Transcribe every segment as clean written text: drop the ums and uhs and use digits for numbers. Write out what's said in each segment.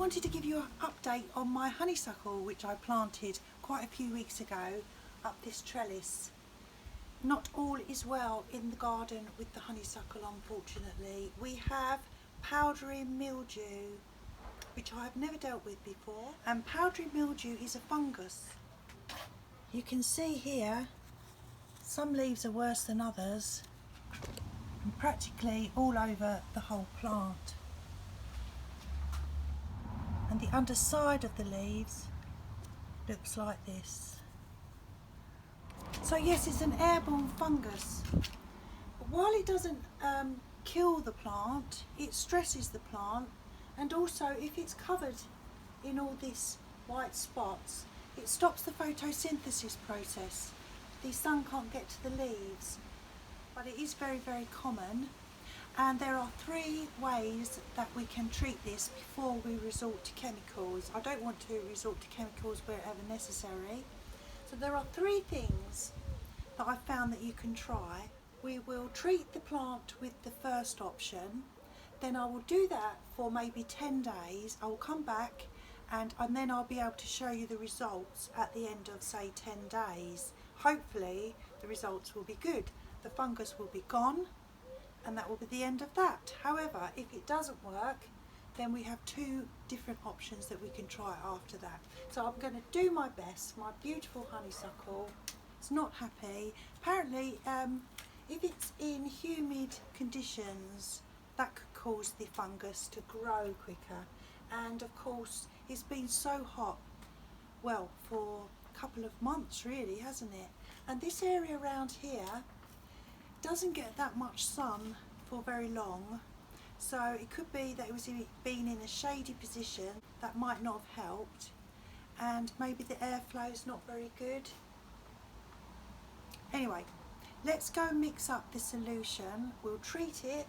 wanted to give you an update on my honeysuckle, which I planted quite a few weeks ago up this trellis. Not all is well in the garden with the honeysuckle, unfortunately. We have powdery mildew, which I have never dealt with before, and powdery mildew is a fungus. You can see here some leaves are worse than others, and practically all over the whole plant. And the underside of the leaves looks like this. So yes, it's an airborne fungus, but while it doesn't kill the plant, it stresses the plant, and also if it's covered in all these white spots, it stops the photosynthesis process. The sun can't get to the leaves, but it is very, very common. And there are 3 ways that we can treat this before we resort to chemicals. I don't want to resort to chemicals wherever necessary. So there are 3 things that I found that you can try. We will treat the plant with the first option, then I will do that for maybe 10 days. I will come back and then I'll be able to show you the results at the end of, say, 10 days. Hopefully the results will be good. The fungus will be gone, and that will be the end of that. However, if it doesn't work, then we have 2 different options that we can try after that. So I'm going to do my best. My beautiful honeysuckle is not happy. Apparently, if it's in humid conditions, that could cause the fungus to grow quicker. And of course, it's been so hot, well, for a couple of months really, hasn't it? And this area around here doesn't get that much sun for very long, so it could be that it was being in a shady position that might not have helped, and maybe the airflow is not very good. Anyway, let's go and mix up the solution. We'll treat it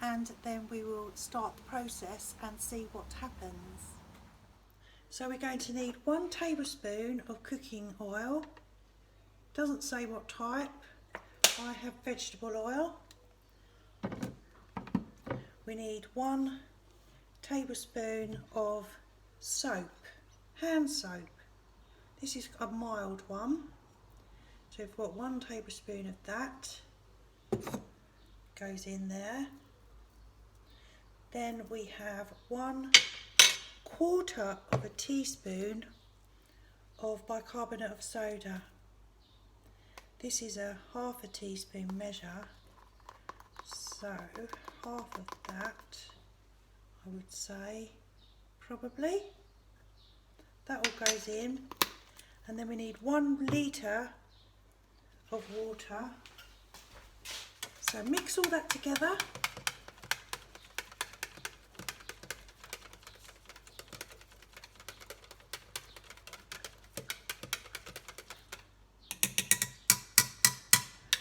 and then we will start the process and see what happens. So we're going to need 1 tablespoon of cooking oil. Doesn't say what type. I have vegetable oil. We need 1 tablespoon of soap, hand soap. This is a mild one. So we've got 1 tablespoon of that. Goes in there. Then we have 1/4 of a teaspoon of bicarbonate of soda. This is a 1/2 teaspoon measure, so half of that, I would say, probably. That all goes in, and then we need 1 litre of water. So mix all that together.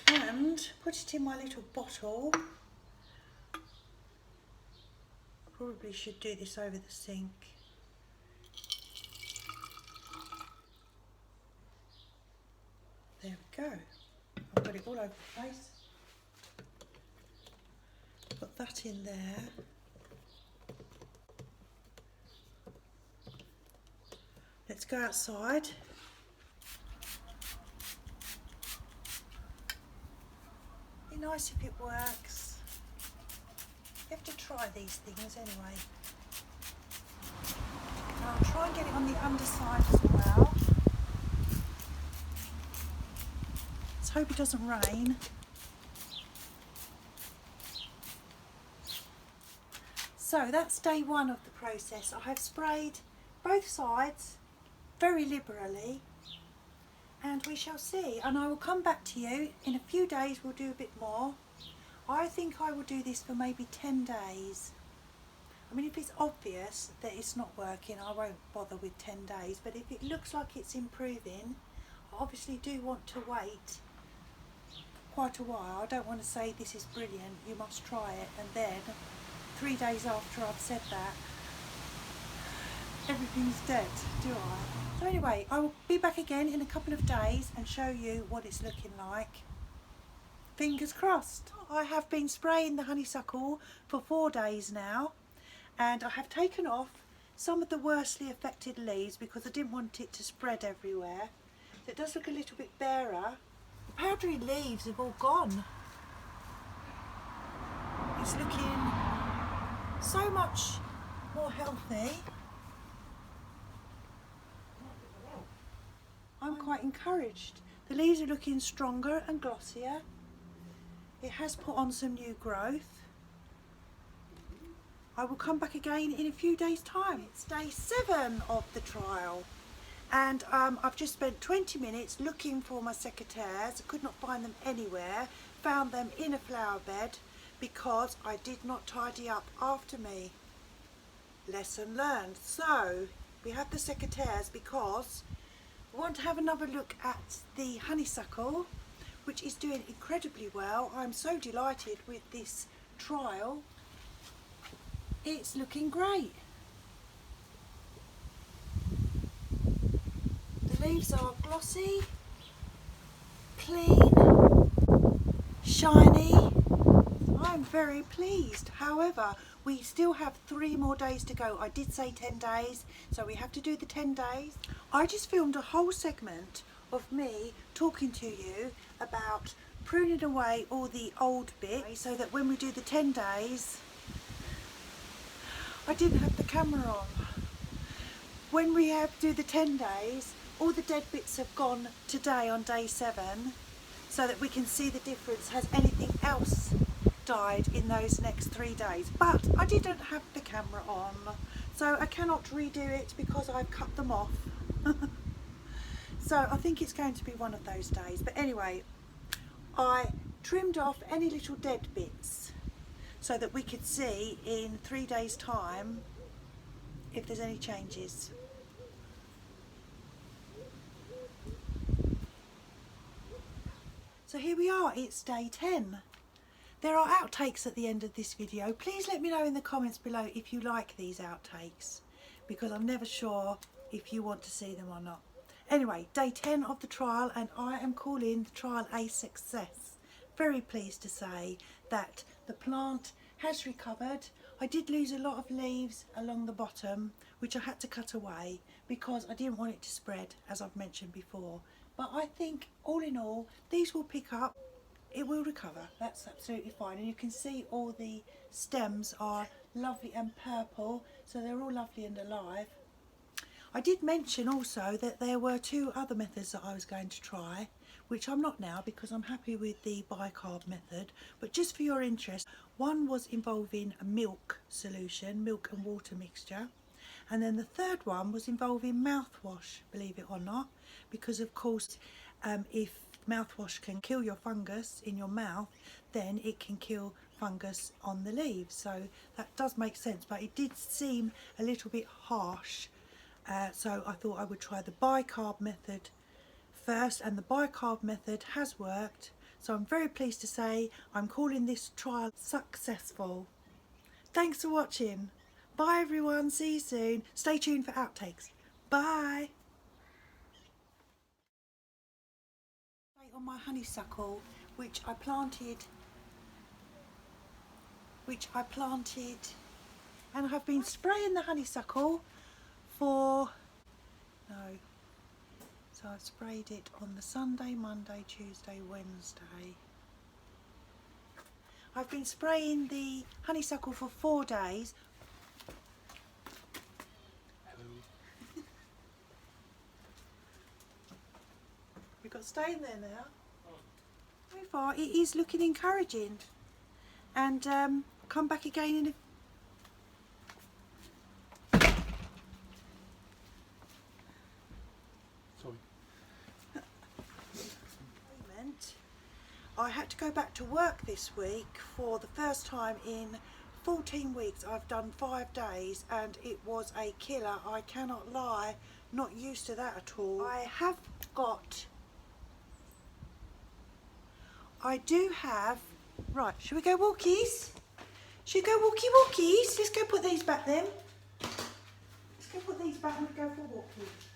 And put it in my little bottle. Probably should do this over the sink. There we go. I've got it all over the place. Put that in there. Let's go outside. Be nice if it works. You have to try these things anyway. And I'll try and get it on the underside as well. Let's hope it doesn't rain. So that's day 1 of the process. I have sprayed both sides very liberally, and we shall see. And I will come back to you in a few days. We'll do a bit more. I think I will do this for maybe 10 days. I mean, if it's obvious that it's not working, I won't bother with 10 days. But if it looks like it's improving, I obviously do want to wait quite a while. I don't want to say this is brilliant, you must try it, and then 3 days after I've said that, everything's dead, do I? So anyway, I will be back again in a couple of days and show you what it's looking like. Fingers crossed. I have been spraying the honeysuckle for 4 days now, and I have taken off some of the worstly affected leaves because I didn't want it to spread everywhere. So it does look a little bit barer. The powdery leaves have all gone. It's looking so much more healthy. I'm quite encouraged. The leaves are looking stronger and glossier. It has put on some new growth. I will come back again in a few days' time. It's day 7 of the trial, and I've just spent 20 minutes looking for my secateurs. I could not find them anywhere. Found them in a flower bed because I did not tidy up after me. Lesson learned. So we have the secateurs because I want to have another look at the honeysuckle, which is doing incredibly well. I'm so delighted with this trial. It's looking great. The leaves are glossy, clean, shiny. I'm very pleased. However, we still have 3 more days to go. I did say 10 days, so we have to do the 10 days. I just filmed a whole segment of me talking to you about pruning away all the old bits so that when we do the 10 days, I didn't have the camera on. When we do the 10 days, all the dead bits have gone today on day 7 so that we can see the difference. Has anything else died in those next 3 days? But I didn't have the camera on, so I cannot redo it because I've cut them off. So I think it's going to be one of those days. But anyway, I trimmed off any little dead bits so that we could see in 3 days' time if there's any changes. So here we are, it's day 10. There are outtakes at the end of this video. Please let me know in the comments below if you like these outtakes, because I'm never sure if you want to see them or not. Anyway, day 10 of the trial, and I am calling the trial a success. Very pleased to say that the plant has recovered. I did lose a lot of leaves along the bottom, which I had to cut away because I didn't want it to spread, as I've mentioned before. But I think all in all, these will pick up. It will recover, that's absolutely fine. And you can see all the stems are lovely and purple, so they're all lovely and alive. I did mention also that there were 2 other methods that I was going to try, which I'm not now because I'm happy with the bicarb method. But just for your interest, one was involving a milk solution, milk and water mixture. And then the third one was involving mouthwash, believe it or not, because of course if mouthwash can kill your fungus in your mouth, then it can kill fungus on the leaves. So that does make sense, but it did seem a little bit harsh. So I thought I would try the bicarb method first, and the bicarb method has worked. So I'm very pleased to say I'm calling this trial successful. Thanks for watching. Bye everyone, see you soon. Stay tuned for outtakes. Bye. On my honeysuckle, which I planted, and I have been spraying the honeysuckle so I've sprayed it on the Sunday, Monday, Tuesday, Wednesday. I've been spraying the honeysuckle for 4 days. We've got stain there now. So far it is looking encouraging, and come back again in a moment. I had to go back to work this week for the first time in 14 weeks. I've done 5 days and it was a killer, I cannot lie. Not used to that at all. I do have, right, shall we go walkies? Should we go walkies? Let's go put these back then. Let's go put these back and go for walkies.